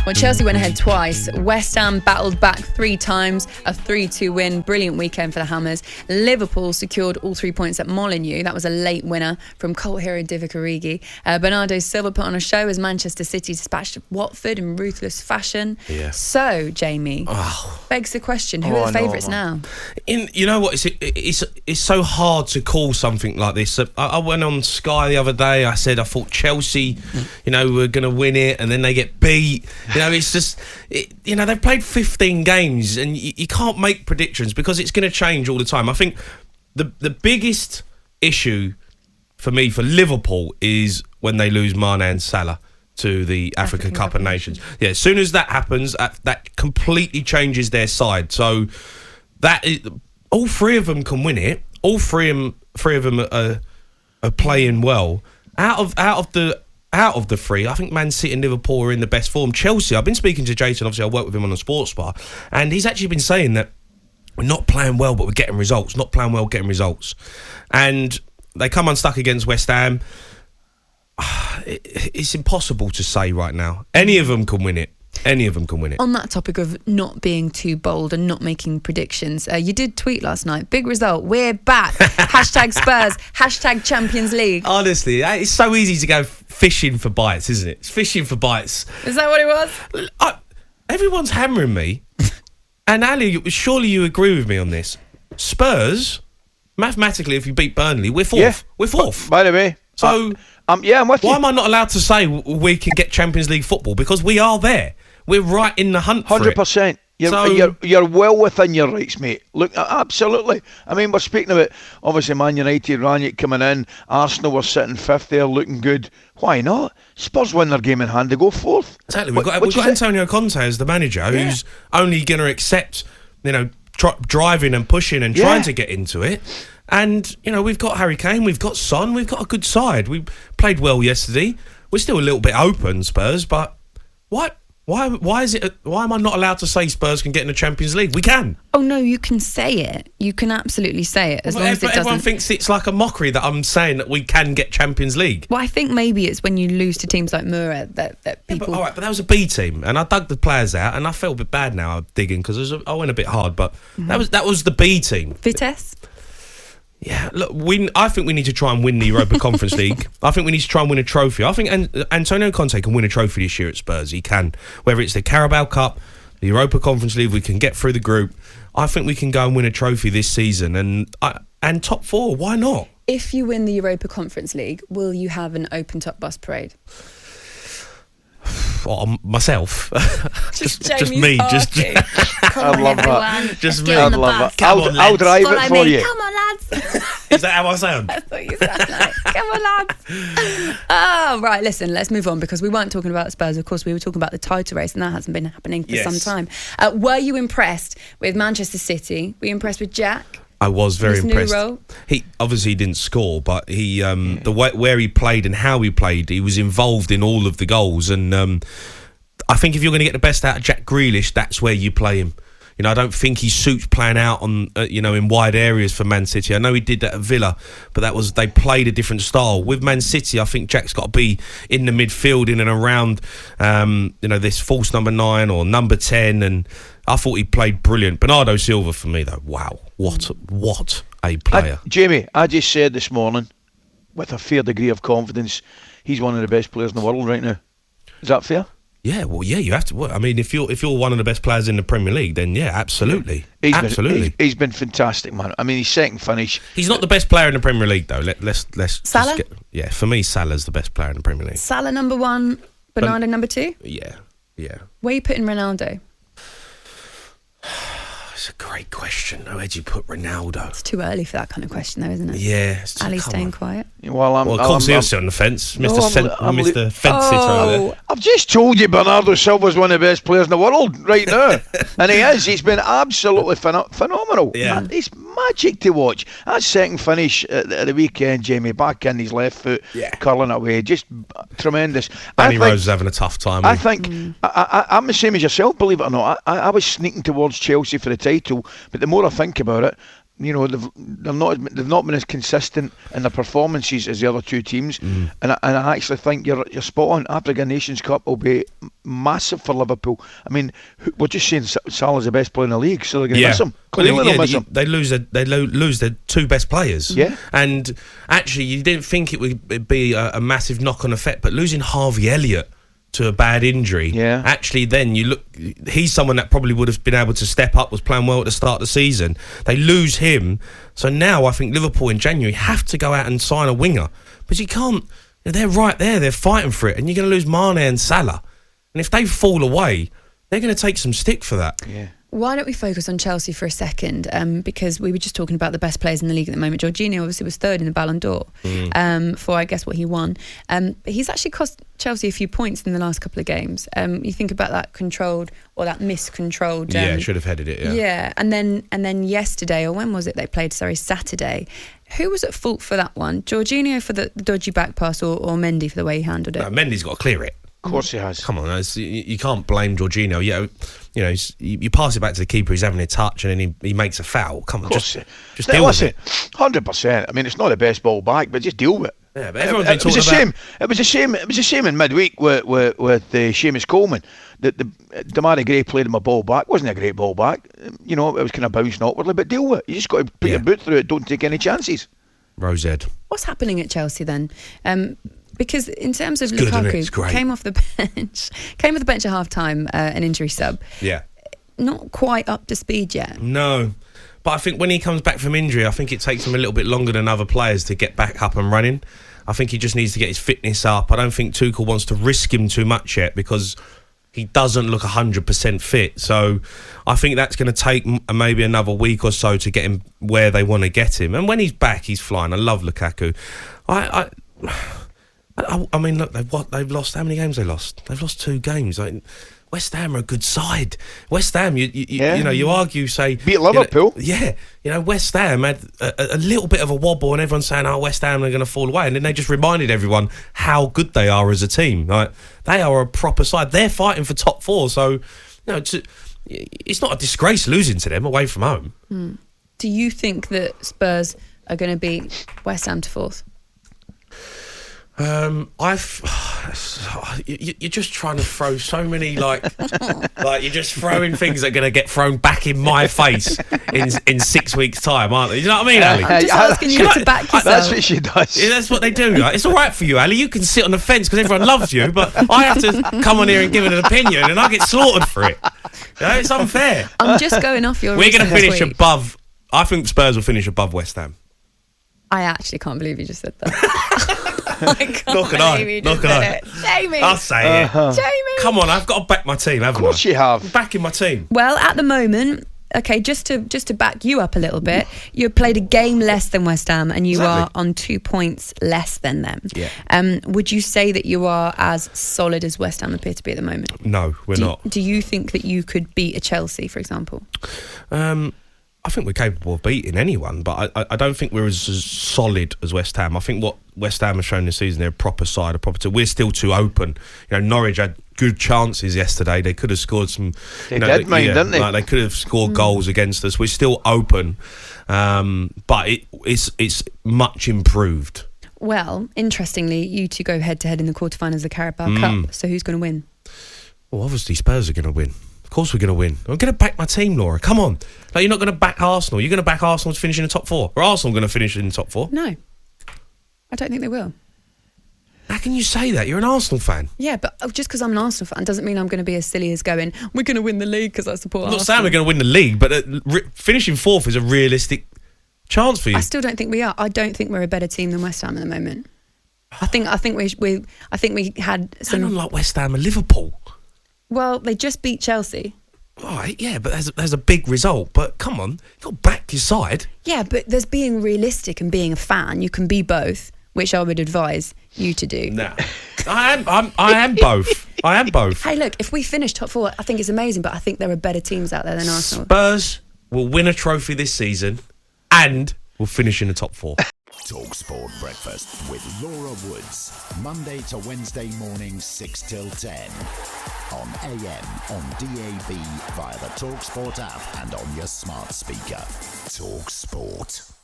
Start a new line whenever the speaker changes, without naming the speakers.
Well, Chelsea went ahead twice. West Ham battled back 3 times, a 3-2 win. Brilliant weekend for the Hammers. Liverpool secured all 3 points at Molineux. That was a late winner from cult hero Divock Origi. Bernardo Silva put on a show as Manchester City dispatched Watford in ruthless fashion.
Yeah.
So, Jamie, begs the question, who are the favourites now?
You know what? It's so hard to call something like this. I went on Sky the other day. I said I thought Chelsea, were going to win it, and then they get beat. It's just, they've played 15 games, and you can't make predictions because it's going to change all the time. I think the biggest issue for me for Liverpool is when they lose Mane and Salah to the African Cup of Nations. Yeah, as soon as that happens, that completely changes their side. So all 3 of them can win it. All three of them are playing well. Out of the 3, I think Man City and Liverpool are in the best form. Chelsea, I've been speaking to Jason, obviously I work with him on the sports bar, and he's actually been saying that we're not playing well, but we're getting results. Not playing well, getting results. And they come unstuck against West Ham. It's impossible to say right now. Any of them can win it. On
that topic of not being too bold and not making predictions, you did tweet last night. Big result. We're back. #Spurs. #Champions League.
Honestly, it's so easy to go fishing for bites, isn't it? It's fishing for bites.
Is that what it was?
Everyone's hammering me. And Ali, surely you agree with me on this. Spurs, mathematically, if you beat Burnley, we're fourth.
Yeah.
We're fourth.
By the way.
So,
I'm with you.
Why am I not allowed to say we can get Champions League football? Because we are there. We're right in the hunt for it.
100%. You're well within your rights, mate. Look, absolutely. I mean, we're speaking about, obviously, Man United, Ranić coming in. Arsenal were sitting 5th there, looking good. Why not? Spurs win their game in hand, they go 4th.
Exactly. We've got Antonio Conte as the manager, who's only going to accept, driving and pushing and trying to get into it. And, we've got Harry Kane, we've got Son, we've got a good side. We played well yesterday. We're still a little bit open, Spurs, but what? Why am I not allowed to say Spurs can get in the Champions League? We can.
Oh, no, you can say it. You can absolutely say it, as long as it doesn't...
Everyone thinks it's like a mockery that I'm saying that we can get Champions League.
Well, I think maybe it's when you lose to teams like Mura that people...
But that was a B team, and I dug the players out, and I felt a bit bad now I'm digging, because I went a bit hard, but that was the B team.
Vitesse?
Yeah, look, I think we need to try and win the Europa Conference League. I think we need to try and win a trophy. I think Antonio Conte can win a trophy this year at Spurs. He can. Whether it's the Carabao Cup, the Europa Conference League, we can get through the group. I think we can go and win a trophy this season. And top 4, why not?
If you win the Europa Conference League, will you have an open-top bus parade?
Myself. just me.
I love that.
Just me.
I love that. I'll drive it for you.
Come on, lads.
Is that how I sound?
That's what you sound like. Come on, lads. Oh, right, listen, let's move on, because we weren't talking about Spurs. Of course, we were talking about the title race, and that hasn't been happening for some time. Were you impressed with Manchester City? Were you impressed with Jack?
I was very impressed.
New role?
He obviously didn't score, but he the way where he played and how he played, he was involved in all of the goals. And I think if you're going to get the best out of Jack Grealish, that's where you play him. I don't think he suits playing out on in wide areas for Man City. I know he did that at Villa, but they played a different style. With Man City, I think Jack's got to be in the midfield, in and around this false number 9 or number 10, and I thought he played brilliant. Bernardo Silva for me though, wow, what a player.
Jamie, I just said this morning, with a fair degree of confidence, he's one of the best players in the world right now. Is that fair?
Yeah, well, yeah, you have to. I mean, if you're one of the best players in the Premier League, then yeah, absolutely,
he's been fantastic, man. I mean, his second finish.
He's not the best player in the Premier League, though. Let's
Salah.
For me, Salah's the best player in the Premier League.
Salah number 1, Bernardo number 2.
Yeah.
Where are you putting Ronaldo?
It's a great question. Where'd you put Ronaldo?
It's too early for that kind of question, though, isn't it?
Yeah.
Ali's staying quiet.
Well,
of course, he's on the fence. Mr. Fence sitter over there.
I've just told you Bernardo Silva's one of the best players in the world right now. And he is. He's been absolutely phenomenal.
Yeah.
It's magic to watch. That second finish at the weekend, Jamie, back in his left foot, curling away, just tremendous.
Danny Rose is having a tough time.
I think I'm the same as yourself, believe it or not. I was sneaking towards Chelsea for the title, but the more I think about it, you know, they've not been as consistent in their performances as the other two teams, and I actually think you're spot on. African Nations Cup will be massive for Liverpool. I mean, we're just saying Salah's the best player in the league, so they're going to miss him. Clearly, they'll miss him.
They lose their two best players.
Yeah,
and actually, you didn't think it would be a massive knock-on effect, but losing Harvey Elliott to a bad injury.
Yeah.
Actually, then you look, he's someone that probably would have been able to step up, was playing well at the start of the season. They lose him. So now I think Liverpool in January have to go out and sign a winger. But you can't, they're right there, they're fighting for it. And you're going to lose Mane and Salah. And if they fall away, they're going to take some stick for that.
Yeah.
Why don't we focus on Chelsea for a second? Because we were just talking about the best players in the league at the moment. Jorginho obviously was third in the Ballon d'Or for, I guess, what he won. But he's actually cost Chelsea a few points in the last couple of games. You think about that controlled or that miscontrolled.
Should have headed it.
Yeah, and then yesterday, or when was it they played? Sorry, Saturday. Who was at fault for that one? Jorginho for the dodgy back pass, or Mendy for the way he handled it?
No, Mendy's got to clear it.
Of course he has.
Come on, you can't blame Jorginho. You know, you pass it back to the keeper, he's having a touch, and then he makes a foul. Come on, just deal with it.
100%. I mean, it's not the best ball back, but just deal with it.
Yeah, but everyone's been
it was a
talking
shame. It was a shame in midweek with Seamus Coleman that the Damari Gray played him a ball back. Wasn't a great ball back. You know, it was kind of bouncing awkwardly, but deal with it. You just got to put your boot through it. Don't take any chances.
Rosed.
What's happening at Chelsea then? Because in terms of
it's
Lukaku, came off the bench at half time, an injury sub.
Yeah.
Not quite up to speed yet.
No. But I think when he comes back from injury, I think it takes him a little bit longer than other players to get back up and running. I think he just needs to get his fitness up. I don't think Tuchel wants to risk him too much yet because he doesn't look 100% fit. So I think that's going to take maybe another week or so to get him where they want to get him. And when he's back, he's flying. I love Lukaku. I mean, look, they've lost. How many games they lost? They've lost 2 games. Like, West Ham are a good side. West Ham, you argue, say
beat Liverpool.
West Ham had a little bit of a wobble, and everyone's saying, "Oh, West Ham are going to fall away," and then they just reminded everyone how good they are as a team. Like, they are a proper side. They're fighting for top 4, so it's not a disgrace losing to them away from home.
Do you think that Spurs are going to beat West Ham to 4th?
You're just trying to throw so many like you're just throwing things that are going to get thrown back in my face in 6 weeks' time, aren't they? You know what I mean, Ali?
I'm just asking you to back yourself.
That's what she does.
Yeah, that's what they do. Like, it's all right for you, Ali. You can sit on the fence because everyone loves you, but I have to come on here and give an opinion, and I get slaughtered for it. You know, it's unfair.
I'm just going off your.
We're going to finish above. I think Spurs will finish above West Ham.
I actually can't believe you just said that.
Knock it on.
Jamie.
I'll say it.
Jamie.
Come on, I've got to back my team, haven't I?
Of course you have.
I'm backing my team.
Well, at the moment, okay, just to back you up a little bit, you played a game less than West Ham, and you are on 2 points less than them.
Yeah.
Would you say that you are as solid as West Ham appear to be at the moment?
No, we're not.
Do you think that you could beat a Chelsea, for example?
I think we're capable of beating anyone, but I don't think we're as solid as West Ham. I think what West Ham have shown this season, they're a proper side, we're still too open. You know, Norwich had good chances yesterday. They could have scored some.
Didn't they?
Like, they could have scored goals against us. We're still open, but it's much improved.
Well, interestingly, you two go head to head in the quarterfinals of the Carabao Cup. So who's going to win?
Well, obviously Spurs are going to win. Of course we're going to win. I'm going to back my team, Laura. Come on. Like, you're not going to back Arsenal. You're going to back Arsenal to finish in the top 4. Or Arsenal going to finish in the top 4?
No. I don't think they will.
How can you say that? You're an Arsenal fan.
Yeah, but just because I'm an Arsenal fan doesn't mean I'm going to be as silly as going, we're going to win the league because I support Arsenal.
I'm not saying we're going to win the league, but finishing 4th is a realistic chance for you.
I still don't think we are. I don't think we're a better team than West Ham at the moment. I think we had some.
Unlike West Ham and Liverpool.
Well, they just beat Chelsea.
Right, yeah, but there's a big result. But come on, you've got to back your side.
Yeah, but there's being realistic and being a fan. You can be both, which I would advise you to do.
No, I am both. I am both.
Hey, look, if we finish top 4, I think it's amazing. But I think there are better teams out there than Arsenal.
Spurs will win a trophy this season, and will finish in the top 4.
talkSPORT Breakfast with Laura Woods. Monday to Wednesday mornings 6 till 10. On AM, on DAB, via the talkSPORT app and on your smart speaker. talkSPORT.